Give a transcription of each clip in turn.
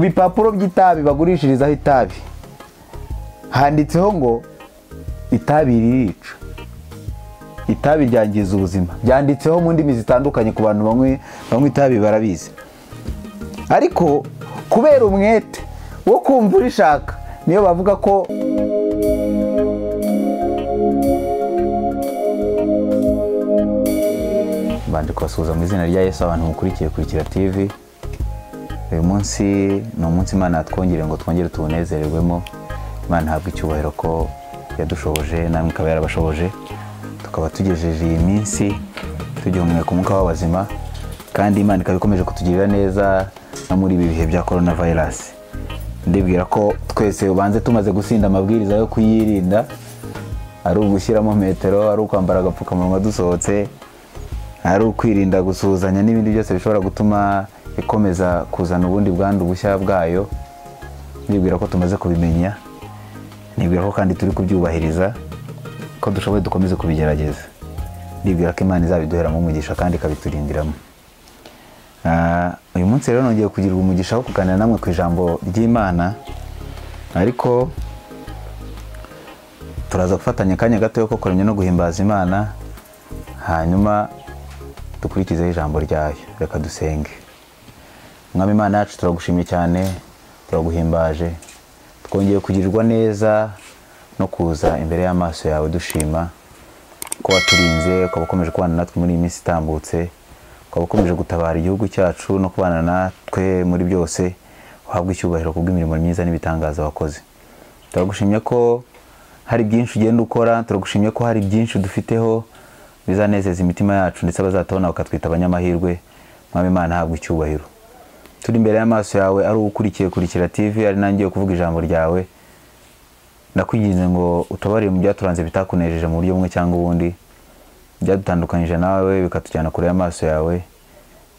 ku bipapuro by'itabi bagurishirizaho itabi handitseho ngo itabi ririca, itabi ryangiza ubuzima, byanditseho mu ndimi zitandukanye ku bantu banywa itabi barabizi. Ariko kubera umwete wo kumva urishaka niyo bavuga ko banje kubasuhuza mu izina rya Yesu abantu mukurikiye kurikira TV. Uyu munsi ni umunsi Imana yatwongere ngo twongere tuwunezererwemo. Imana habwa icyubahiro ko yadushoboje namwe ikaba yarabashoboje, tukaba tugejeje iyi minsi tugihumeka umwuka w'abazima, kandi Imana ikaba ikomeje kutugirira neza no muri ibi bihe bya coronavirus. Ndibwira ko twese ubanze tumaze gusinda amabwiriza yo kuyirinda, ari ugushyiramo metero, ari ukwambara agapfukamunwa dusohotse, ari ukwirinda gusuhuzanya n'ibindi byose bishobora gutuma ikomeza kuzana ubundi bwandu bushya bwayo. Ndibwira ko tumaze kubimenya, ndibwira ko kandi turi kubyubahiriza, ko dushoboye dukomeze kubigerageza. Ndibwira ko Imana izabiduheramo umugisha kandi ikabiturindiramo. Uyu munsi rero nongeye kugirirwa umugisha wo kuganira namwe ku ijambo ry'Imana, ariko turaza gufatanya akanya gato ko kuramya no guhimbaza Imana, hanyuma dukurikizeho ijambo ryayo. Reka dusenge. Mwami Imana yacu, turagushimye cyane, turaguhimbaje, twongeye kugirirwa neza no kuza imbere y'amaso yawe dushima ko waturinze, ukaba ukomeje kubana natwe muri iyi minsi itambutse, ukaba ukomeje gutabara igihugu cyacu no kubana natwe muri byose. Uhabwe icyubahiro kubw'imirimo myiza n'ibitangaza wakoze. Turagushimye ko hari byinshi ugenda ukora, turagushimye ko hari byinshi dufiteho bizanezeza imitima yacu, ndetse abazatabona bakatwita abanyamahirwe. Mwami Imana habwe icyubahiro. Turi imbere y'amaso yawe, ari ukurikiye kurikira TV, ari nangiye kuvuga ijambo ryawe. Ndakwinginze ngo utabarire mu byaturanze bitakunejeje mu buryo bumwe cyangwa ubundi, byadutandukanyije nawe bikatujyana kure y'amaso yawe,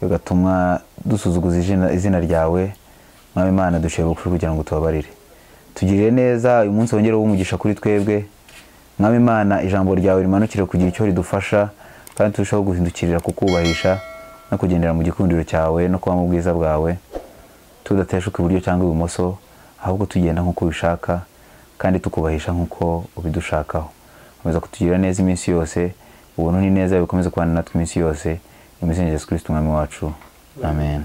bigatuma dusuzuguza izina ryawe. Mwami Imana, duciye bugufi kugira ngo tubabarire. Tugirire neza uyu munsi, wongere umugisha kuri twebwe. Mwami Imana, ijambo ryawe rimanukire kugira icyo ridufasha, kandi turushaho guhindukirira kukubahisha no kugendera mu gikundiro cyawe no kuba mu bwiza bwawe, tudateshuka iburyo cyangwa ibumoso, ahubwo tugenda nk'uko ubishaka kandi tukubahisha nk'uko ubidushakaho. Komeza kutugirira neza iminsi yose, ubuntu n'ineza bikomeze kubana natwe iminsi yose, mu izina rya Yesu Kristo umwami wacu, amen.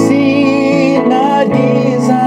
Izina ryiza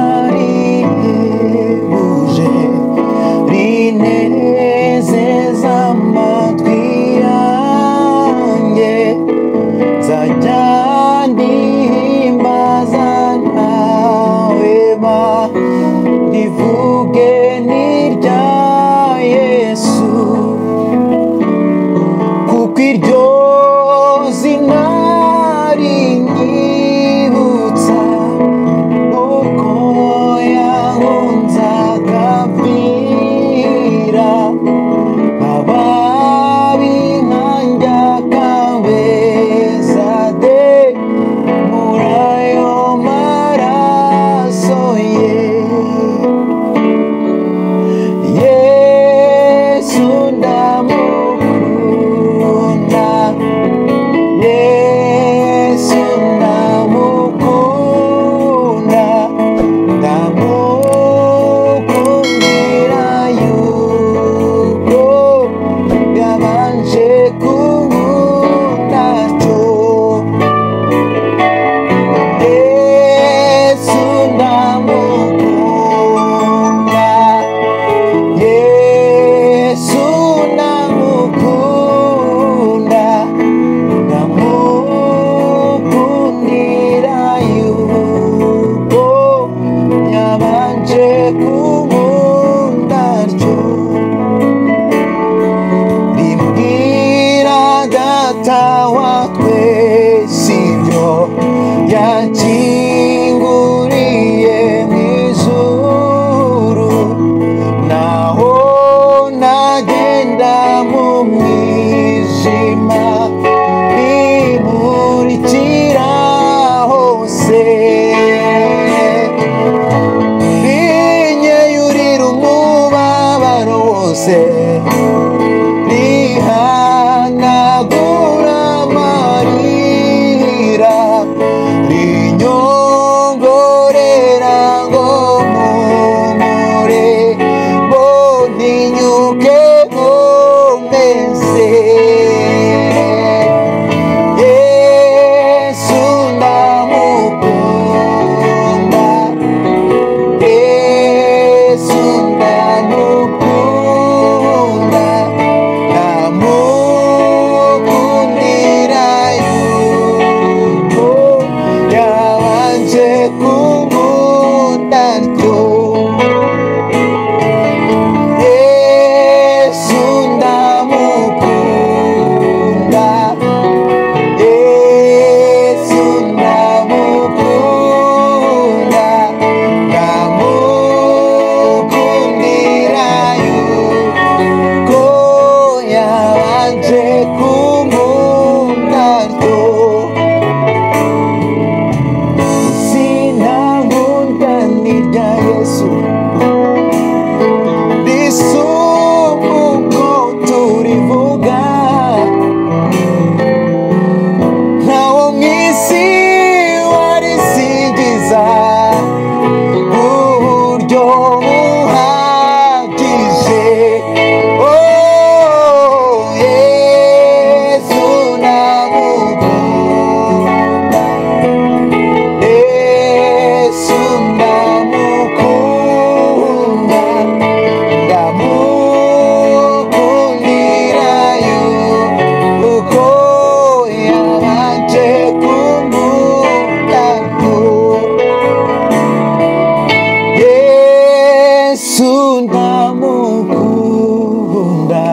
ndamukunda,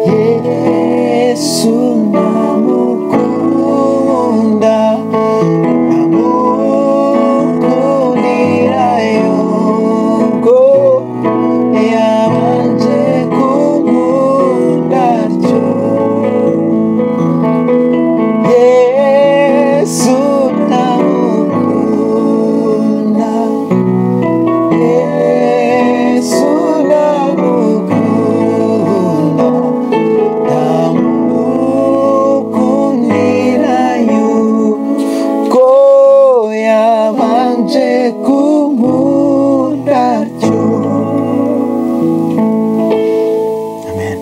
Yesu ndamukunda, ndamukundira yuko yabanje kunkunda atyo. Yesu ndamukunda, Yesu ndamukunda, ndamukundira yuko yabanje kunkunda atyo. Amen.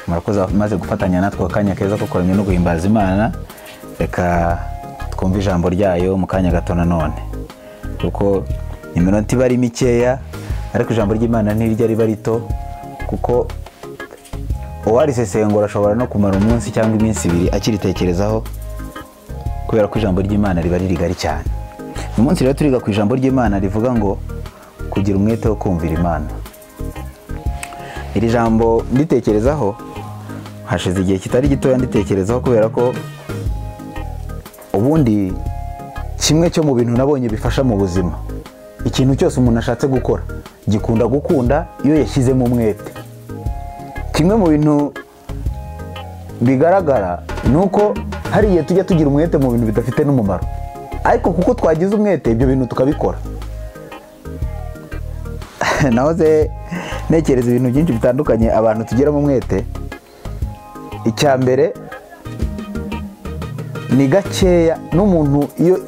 Murakoze maze gufatanya natwe akanya keza ko kuramya no guhimbaza Imana. Reka twumve ijambo ryayo mu kanya gato nanone, kuko iminota iba ari mikeya, ariko ijambo ry'Imana ntiryo riba rito, kuko uwarisesengura ashobora no kumara umunsi cyangwa iminsi ibiri akiritekerezaho, kubera ko ijambo ry'Imana riba ari rigari cyane. Uyu munsi rero turiga ku ijambo ry'Imana rivuga ngo kugira umwete wo kumvira Imana. Iri jambo nditekerezaho hashize igihe kitari gitoya nditekerezaho, kubera ko ubundi kimwe cyo mu bintu nabonye bifasha mu buzima, ikintu cyose umuntu ashatse gukora gikunda gukunda iyo yashyizemo umwete. Kimwe mu bintu bigaragara nuko hari igihe tujya tugira umwete mu bintu bidafite n'umumaro, ariko kuko twagize umwete ibyo bintu tukabikora. Nahoze nekereza ibintu byinshi bitandukanye abantu tugira mu mwete. Icya mbere ni gakeya n'umuntu, iyo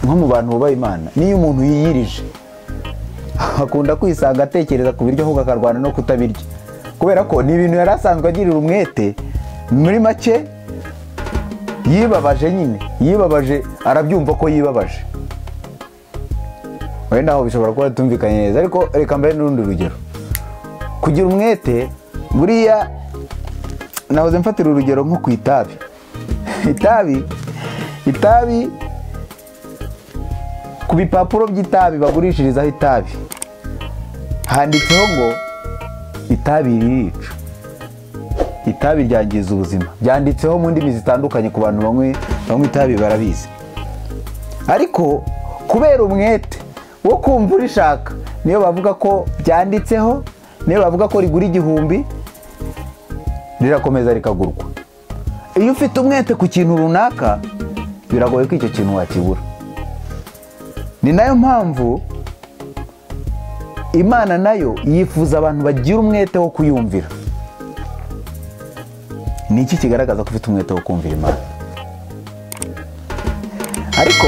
nko mu bantu bubaha Imana, niyo umuntu yiyirije akunda kwisanga atekereza ku biryo ahubwo akarwana no kutabirya, kubera ko ni ibintu yari asanzwe agirira umwete. Muri make yibabaje, nyine yibabaje, arabyumva ko yibabaje. Wenda aho bishobora kuba tumvikanye neza, ariko reka mbaye n'urundi rugero. Kugira umwete buriya nahoze mfatira urugero nko ku itabi. Itabi ku bipapuro by'itabi bagurishirizaho itabi handitseho ngo itabi ririca, itabi ryangiza ubuzima, byanditseho mu ndimi zitandukanye ku bantu banywa itabi barabizi. Ariko kubera umwete wo kumva urishaka, niyo bavuga ko byanditseho, niyo bavuga ko rigura 1000 rirakomeza rikagurwa. Iyo ufite umwete ku kintu runaka biragoye ko icyo kintu wakibura. Ni nayo mpamvu Imana nayo yifuza abantu bagira umwete wo kuyumvira. Ni iki kigaragaza ko ufite umwete wo kumvira Imana? Ariko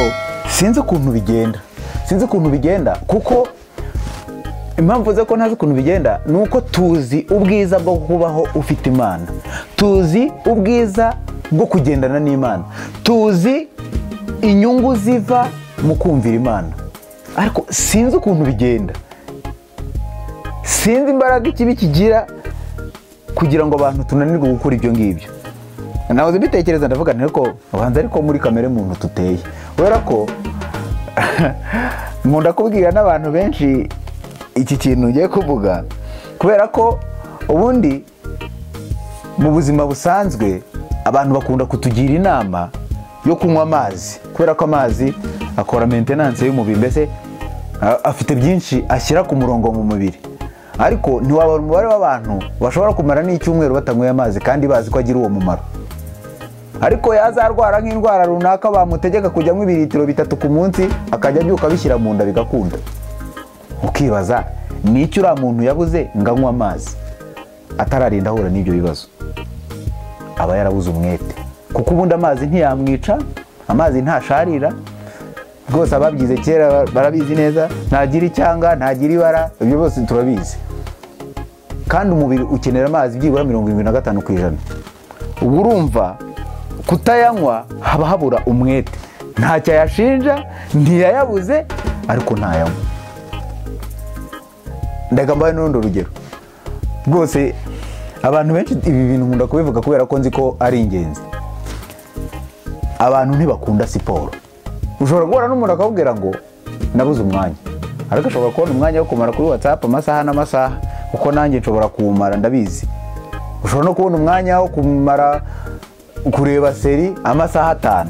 sinzi ukuntu bigenda, kuko impamvu ze ko ntazi ukuntu bigenda nuko tuzi ubwiza bwo kubaho ufite Imana, tuzi ubwiza bwo kugendana n'Imana, tuzi inyungu ziva mu kumvira Imana, ariko sinzi ukuntu bigenda. Sinzi imbaraga ikibi kigira kugira ngo abantu tunanirwe gukora ibyo ngibyo. Nahoze mbitekereza ndavuga nti ko ubanza ariko muri kamere muntu tuteye, kubera ko nkunda kubwira n'abantu benshi iki kintu ugiye kuvuga, kubera ko ubundi mu buzima busanzwe abantu bakunda kutugira inama yo kunywa amazi, kubera ko amazi akora maintenance y'umubiri, mbese afite byinshi ashyira ku murongo mu mubiri. Ariko ntiwabona umubare w'abantu bashobora kumara n'icyumweru batanyweye amazi kandi bazi ko agira uwo mumaro. Ariko yazarwara nk'indwara runaka bamutegeka kujyamo 2 litiro 3 ku munsi, akajya abyuka bishyira mu nda bigakunda. Ukibaza nicyo uriya muntu yabuze nganywa amazi atararinda ahura n'ibyo bibazo? Aba yarabuze umwete, kuko ubundi amazi ntiyamwica, amazi ntasharira rwose. Ababyize kera barabizi neza, ntagira icyanga, ntagira ibara, ibyo byose turabizi. Kandi umubiri ukenera amazi byibura 75%. Ubu urumva kutayanywa haba habura umwete. Ntacyo yashinja, ntiyayabuze, ariko ntayanywa. Ndagambaye n'urundi rugero. Rwose abantu benshi ibi bintu nkunda kubivuga kubera ko nzi ko ari ingenzi. abantu ntibakunda siporo. Ushobora guhura n'umuntu akakubwira ngo nabuze umwanya, ariko ashobora kubona umwanya wo kumara kuri WhatsApp amasaha n'amasaha, uko nanjye nshobora kuwumara ndabizi. Ushobora no kubona umwanya wo kumara kureba seri amasaha 5,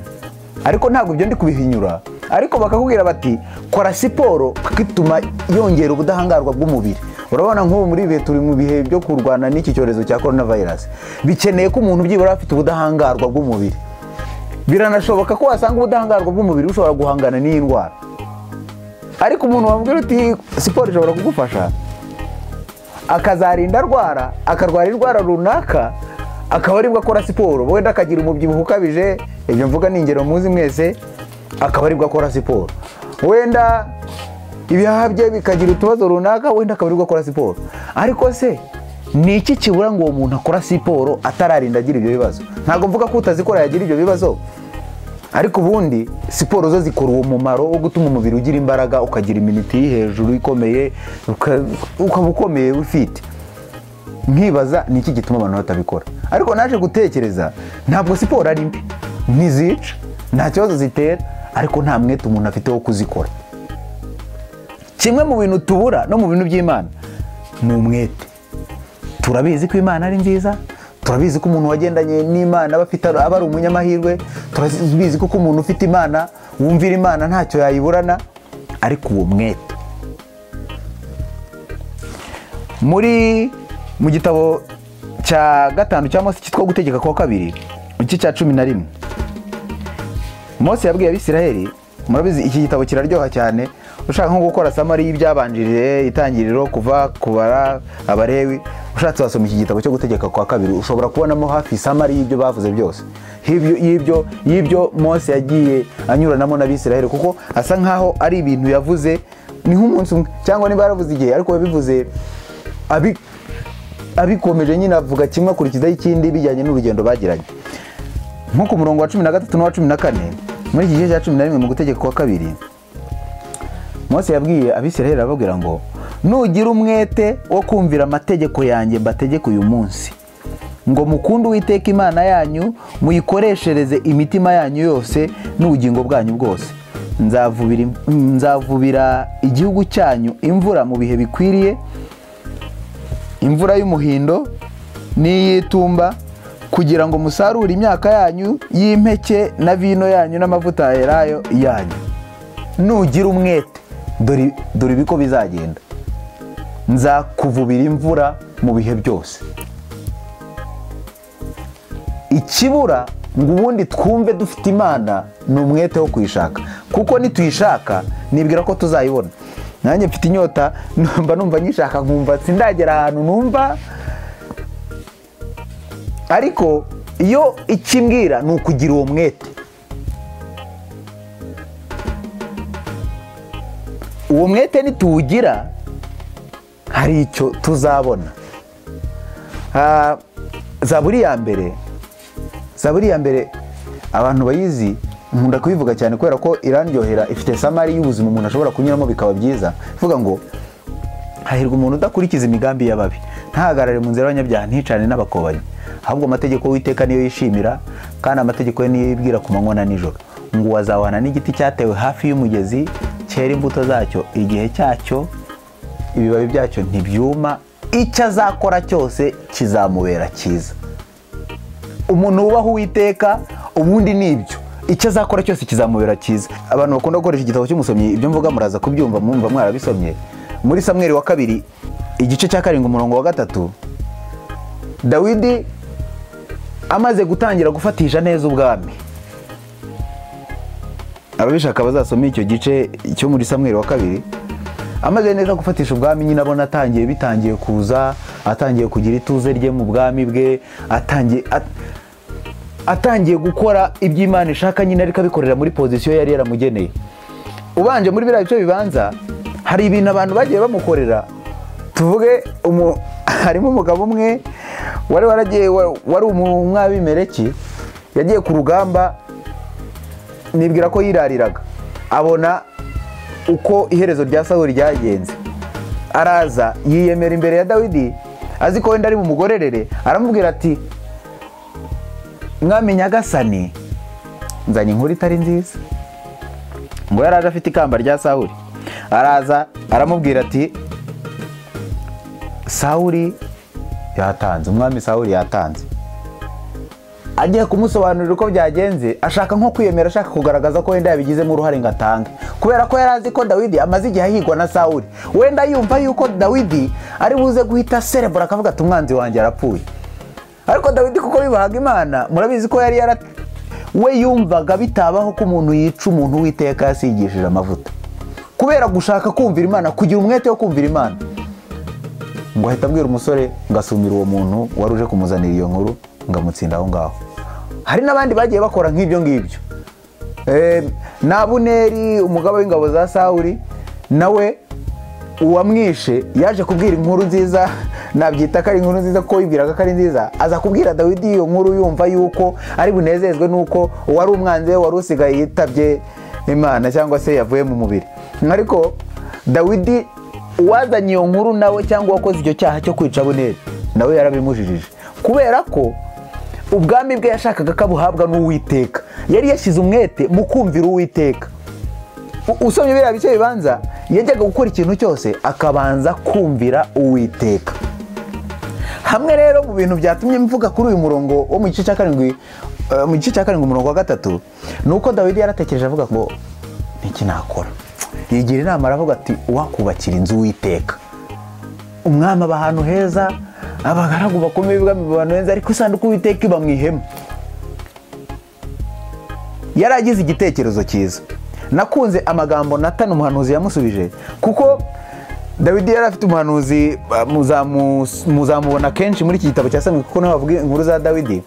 ariko ntabwo ibyo ndi kubihinyura. Ariko bakakubwira bati kora siporo kituma yongera ubudahangarwa bw'umubiri. Urabona nk'ubu muri bihe turi mu bihe byo kurwana n'iki cyorezo cya coronavirus, bikeneye ko umuntu byibura afite ubudahangarwa bw'umubiri. Biranashoboka ko wasanga ubudahangarwa bw'umubiri ushobora guhangana n'iyi ndwara, ariko umuntu wamubwira uti siporo ishobora kugufasha, akazarinda arwara, akarwara indwara runaka, akaba aribwo akora siporo, wenda akagira umubyibuho ukabije, ibyo mvuga ni ingero muzi mwese, akaba aribwo akora siporo. Wenda ibihaha bye bikagira utubazo runaka, wenda akaba aribwo akora siporo. Ariko se ni iki kibura ngo uwo muntu akora siporo atararinda agira ibyo bibazo? Ntabwo mvuga ko utazikora yagira ibyo bibazo, ariko ubundi siporo zo zikora uwo mumaro wo gutuma umubiri ugira imbaraga, ukagira iminiti hejuru ikomeye, ukaba ukomeye ufite. Nkibaza ni iki gituma abantu batabikora. Ariko naje gutekereza, ntabwo siporo ari mbi, ntizica, nta kibazo zitera, ariko nta mwete umuntu afite wo kuzikora. Kimwe mu bintu tubura no mu bintu by'Imana ni umwete. Turabizi ko Imana ari nziza, turabizi ko umuntu wagendanye n'Imana aba ari umunyamahirwe, turabizi ko umuntu ufite Imana wumvira Imana ntacyo yayiburana, ariko uwo mwete. Mu gitabo cya 5 cya Mose cyitwa gutegeka kwa 2 igice cya 11, Mose yabwiye Abisiraheli, murabizi iki gitabo kiraryoha cyane, ushaka nko gukora samari y'ibyabanjirije, itangiriro, kuva, kubara, Abalewi, ushatse wasoma iki gitabo cyo gutegeka kwa 2 ushobora kubonamo hafi samari y'ibyo bavuze byose, y'ibyo Mose yagiye anyuranamo n'Abisiraheli, kuko asa nkaho ari ibintu yavuze ni nk'umunsi umwe, cyangwa niba yaravuze igihe, ariko yabivuze abikomeje nyine, avuga kimwe akurikizaho ikindi bijyanye n'urugendo bagiranye. Nko ku murongo wa 13 n'uwa 14 muri iki gice cya 11 mu gutegeka kwa 2, Mose yabwiye Abisiraheli ababwira ngo nugira umwete wo kumvira amategeko yanjye mbategeka uyu munsi, ngo mukunde Uwiteka Imana yanyu, muyikoreshereze imitima yanyu yose n'ubugingo bwanyu bwose. Nzavubira igihugu cyanyu imvura mu bihe bikwiriye, imvura y'umuhindo n'iy'itumba, kugira ngo musarure imyaka yanyu y'impeke na vino yanyu n'amavuta yerayo yanyu. Nugira umwete, dore ibiko bizagenda. Nzakuvubira imvura mu bihe byose. Ikibura ngo ubundi twumve dufite Imana ni umwete wo kuyishaka, kuko nituyishaka nibwira ko tuzayibona. Nanjye mfite inyota, numva nyishaka, nkumva sindagera ahantu numva, ariko iyo ikimbwira ni ukugira uwo mwete. Uwo mwete nituwugira hari icyo tuzabona. Zaburi ya mbere abantu bayizi, nkunda kubivuga cyane kubera ko irandyohera, ifite samari y'ubuzima umuntu ashobora kunyuramo bikaba byiza. Ivuga ngo hahirwa umuntu udakurikiza imigambi y'ababi, ntahagarare mu nzira y'abanyabyaha, nticane n'abakobanyi, ahubwo amategeko y'Uwiteka niyo yishimira, kandi amategeko ye niyo yibwira ku manywa na nijoro. Ngo wazabana n'igiti cyatewe hafi y'umugezi, cyera imbuto zacyo igihe cyacyo, ibibabi byacyo ntibyuma, icyo azakora cyose kizamubera cyiza. Umuntu wubaha Uwiteka ubundi nibyo, icyo azakora cyose kizamubera cyiza. Abantu bakunda gukoresha igitabo cy'umusomyi, ibyo mvuga muraza kubyumva, mwumva mwarabisomye. Muri Samweli wa 2 igice cya 7 umurongo wa 3, Dawidi amaze gutangira gufatisha neza ubwami. Ababishaka bazasoma icyo gice cyo muri Samweli wa 2. Amaze neza gufatisha ubwami, nyine abona bitangiye kuza, atangiye kugira ituze rye mu bwami bwe, atangiye gukora iby'Imana ishaka, nyine ariko abikorera muri pozisiyo yari yaramugeneye. Ubanje muri biriya bice bibanza, hari ibintu abantu bagiye bamukorera. Tuvuge harimo umugabo umwe wari umw'Abimeleki, yagiye ku rugamba, nibwira ko yirariraga, abona uko iherezo rya Sawuli ryagenze, araza yiyemera imbere ya Dawidi, azi ko wenda ari bumugorerere, aramubwira ati mwami nyagasani, nzanye inkuru itari nziza. Ngo yaraje afite ikamba rya Sawuli, araza aramubwira ati Sawuli yatanze, umwami Sawuli yatanze. Agiye kumusobanurira uko byagenze, ashaka nko kwiyemera, ashaka kugaragaza ko wenda yabigizemo uruhare ngo atange, kubera ko yarazi ko Dawidi amaze igihe ahigwa na Sawuli. Wenda yumva yuko Dawidi ari buze guhita cerebra akavuga ati umwanzi wanjye arapfuye. Ariko Dawidi kuko bibahaga Imana, murabizi ko yari we yumvaga bitabaho ko umuntu yica umuntu Uwiteka yasigishije amavuta, kubera gushaka kumvira Imana, kugira umwete wo kumvira Imana. Ngo ahita abwira umusore ngasumira uwo muntu wari uje kumuzanira iyo nkuru, ngamutsinda aho ngaho. Hari n'abandi bagiye bakora nk'ibyo ngibyo. Na Abuneri umugabo w'ingabo za Sawuli, nawe uwamwishe yaje kubwira inkuru nziza, nabyita ko ari inkuru nziza ko yibwiraga ko ari nziza, aza kubwira Dawidi iyo nkuru yumva yuko ari bunezezwe nuko wari umwanzi we wari usigaye yitabye Imana cyangwa se yavuye mu mubiri. Ariko Dawidi uwazanye iyo nkuru nawe cyangwa wakoze icyo cyaha cyo kwica Abuneri, nawe yarabimujijije, kubera ko ubwami bwe yashakaga ko buhabwa n'Uwiteka. Yari yashyize umwete mu kumvira Uwiteka. Usomye biriya bice bibanza, yajyaga gukora ikintu cyose akabanza kumvira Uwiteka. Hamwe rero mu bintu byatumye mvuga kuri uyu murongo wo mu gice cya karindwi, umurongo wa 3, nuko Dawidi yaratekereje avuga ngo niki nakora. Yigira inama aravuga ati wakubakira inzu Uwiteka, umwami aba ahantu heza, abagaragu bakomeye bw'ami abantu heza, ariko isanduku Uwiteka iba mu ihema. Yaragize igitekerezo cyiza. Nakunze amagambo Natani umuhanuzi yamusubije, kuko Dawidi yari afite umuhanuzi muzamubona kenshi muri iki gitabo cya Samweli, kuko naho bavuga inkuru za Dawidi.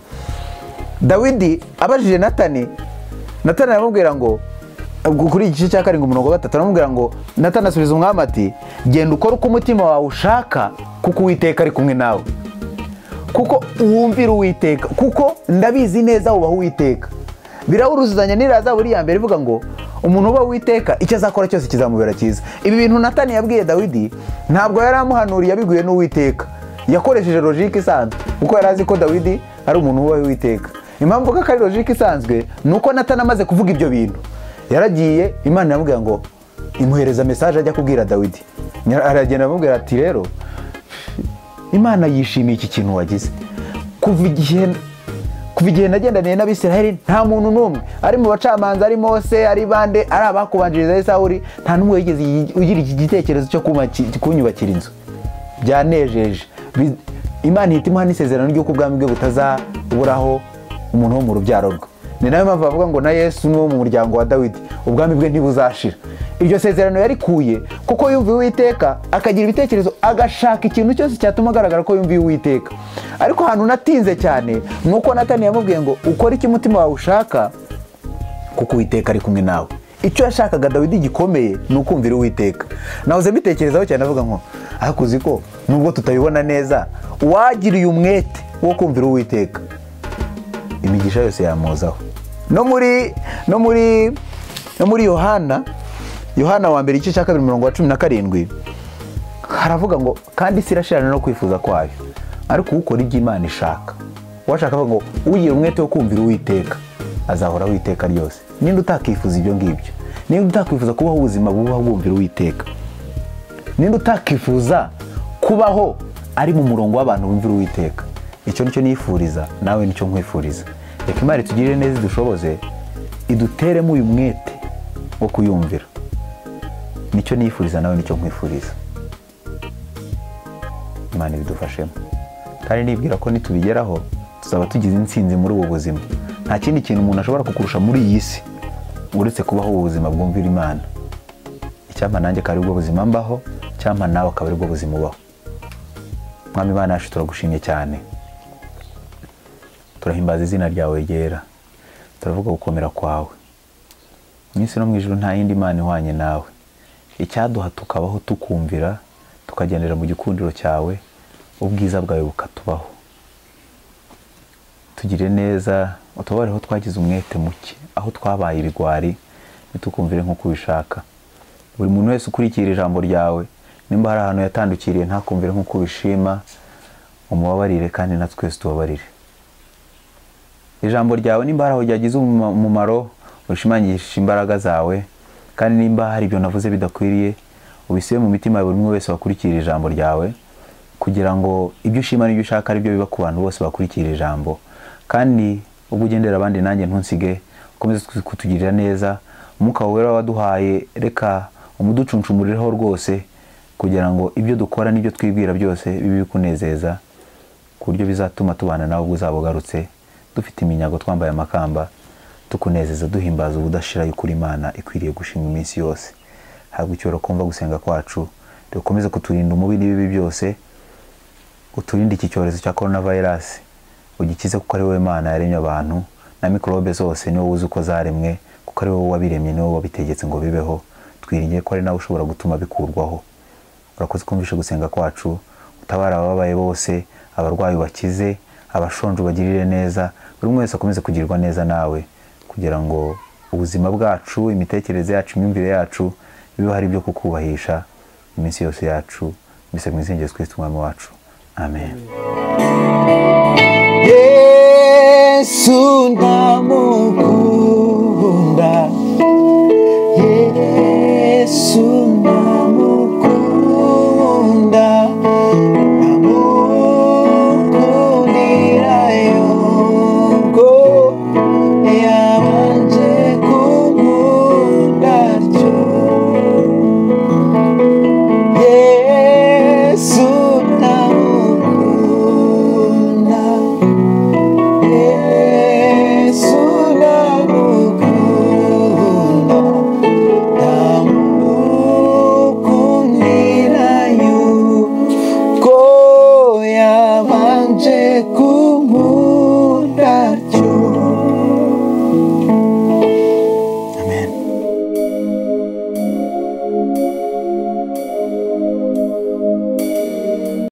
Dawidi abajije Natani aramubwira ngo, kuri iki gice cya 7 umurongo wa 3, aramubwira ngo, Natani asubiza umwami ati genda ukora uko umutima wawe ushaka, kuko Uwiteka ari kumwe nawe. Kuko uwumvira Uwiteka, kuko ndabizi neza ubaho Uwiteka. Birawuruzuzanya n'iraza buri ya mbere ivuga ngo umuntu uba Uwiteka icyo azakora cyose kizamubera cyiza. Ibi bintu Natani yabwiye Dawidi ntabwo yari amuhanuriye abiguye n'Uwiteka, yakoresheje logique isanzwe, kuko yari azi ko Dawidi ari umuntu uba Uwiteka. Impamvu ko ari logique isanzwe nuko Natani amaze kuvuga ibyo bintu, yaragiye Imana yamubwira ngo imuhereza message ajya kubwira Dawidi. Aragenda amubwira ati rero Imana yishimiye iki kintu wagize. Kuva igihe nagendaniye n'Abisiraheli nta muntu n'umwe ari mu bacamanza, ari Mose, ari bande, ari abakubanjiriza Sawuli, nta n'umwe yigeze ugira iki gitekerezo cyo kunyubakira inzu. Byanejeje. Imana ihita imuha n'isezerano ry'uko ubwami bwe butazaburaho umuntu wo mu rubyaro rwe. Ni nayo mpamvu bavuga ngo na Yesu ni wo mu muryango wa Dawidi, ubwami bwe ntibuzashira. Iryo sezerano yarikuye kuko yumviye Uwiteka, akagira ibitekerezo, agashaka ikintu cyose cyatuma agaragara ko yumviye Uwiteka. Ariko ahantu natinze cyane nuko Natani yamubwiye ngo ukora iki umutima wawe ushaka, kuko Uwiteka ari kumwe nawe. Icyo yashakaga Dawidi gikomeye ni ukumvira Uwiteka. Nahoze mbitekerezaho cyane avuga ngo akuzi ko nubwo tutabibona neza, wagiriye umwete wo kumvira Uwiteka, imigisha yose yamuzaho. No muri Yohana wa mbere igice cya 2 umurongo wa 17 haravuga ngo kandi isi irashirana no kwifuza kwayo, ariko ukora ibyo Imana ishaka. Washaka ngo ugira umwete wo kumvira Uwiteka azahora Uwiteka ryose. Ninde utakifuza ibyo ngibyo? Ninde utakwifuza kubaho ubuzima bubaho bwumvira Uwiteka? Ninde utakifuza kubaho ari mu murongo w'abantu bumvira Uwiteka? Icyo nicyo nifuriza, nawe nicyo nkwifuriza. Reka Imana itugirire neza, idushoboze, iduteremo uyu mwete wo kuyumvira. Nicyo nifuriza, nawe nicyo nkwifuriza. Imana ibidufashemo, kandi nibwira ko nitubigeraho tuzaba tugize intsinzi muri ubu buzima. Nta kindi kintu umuntu ashobora kukurusha muri iyi si uretse kubaho ubuzima bwumvira Imana. Icyampa nanjye kari ubwo buzima mbaho, cyampa nawe akaba ari ubwo buzima ubaho. Mwami Imana yacu turagushimye cyane, turahimbaza izina ryawe ryera, turavuga gukomera kwawe. Mu isi no mu ijuru nta yindi Imana ihwanye nawe. Icyaduha tukabaho tukumvira, tukagendera mu gikundiro cyawe, ubwiza bwawe bukatubaho. Tugire neza, utubareho twagize umwete muke, aho twabaye ibigwari, nitukumvire nk'uko ubishaka. Buri muntu wese ukurikira ijambo ryawe, nimba hari ahantu yatandukiriye ntakumvire nk'uko ubishima, umubabarire kandi natwe twese tubabarire. ijambo ryawe nimba hari aho ryagize umumaro urishimangisha imbaraga zawe, kandi nimba hari ibyo navuze bidakwiriye ubisibe mu mitima ya buri umwe wese wakurikira ijambo ryawe, kugira ngo ibyo ushima n'ibyo ushaka ari byo biba ku bantu bose bakurikira ijambo. Kandi ubwo ugendera abandi nanjye ntunsige, ukomeze kutugirira neza. Umwuka wera waduhaye reka umuducuncumurireho rwose, kugira ngo ibyo dukora n'ibyo twibwira byose bibe bikunezeza, ku buryo bizatuma tubana nawe ubwo uzaba ugarutse dufite iminyago twambaye amakamba, tukunezeza duhimbaza ubudashira y'ukuri Imana ikwiriye gushimwa iminsi yose. Habwa icyoro kumva gusenga kwacu, dukomeze kuturinda umubi n'ibibi byose, uturinde iki cyorezo cya coronavirus, ugikize kuko ari wowe Imana yaremye abantu na mikorobe zose, ni wowe uzi uko zaremwe, kuko ari wowe wabiremye, ni wowe wabitegetse ngo bibeho. Twiringiye ko ari nawe ushobora gutuma bikurwaho. Urakoze kumvisha gusenga kwacu, utabara ababaye bose, abarwayi bakize, abashonje bagirire neza, buri umwe wese akomeze kugirwa neza nawe, kugira ngo ubuzima bwacu, imitekerereze yacu, imyumvire yacu bibe hari byo kukubahisha iminsi yose yacu. Mbese mu izina rya Yesu Kristo umwami wacu, amen. Yesu ndamukunda, Yesu ndamukunda.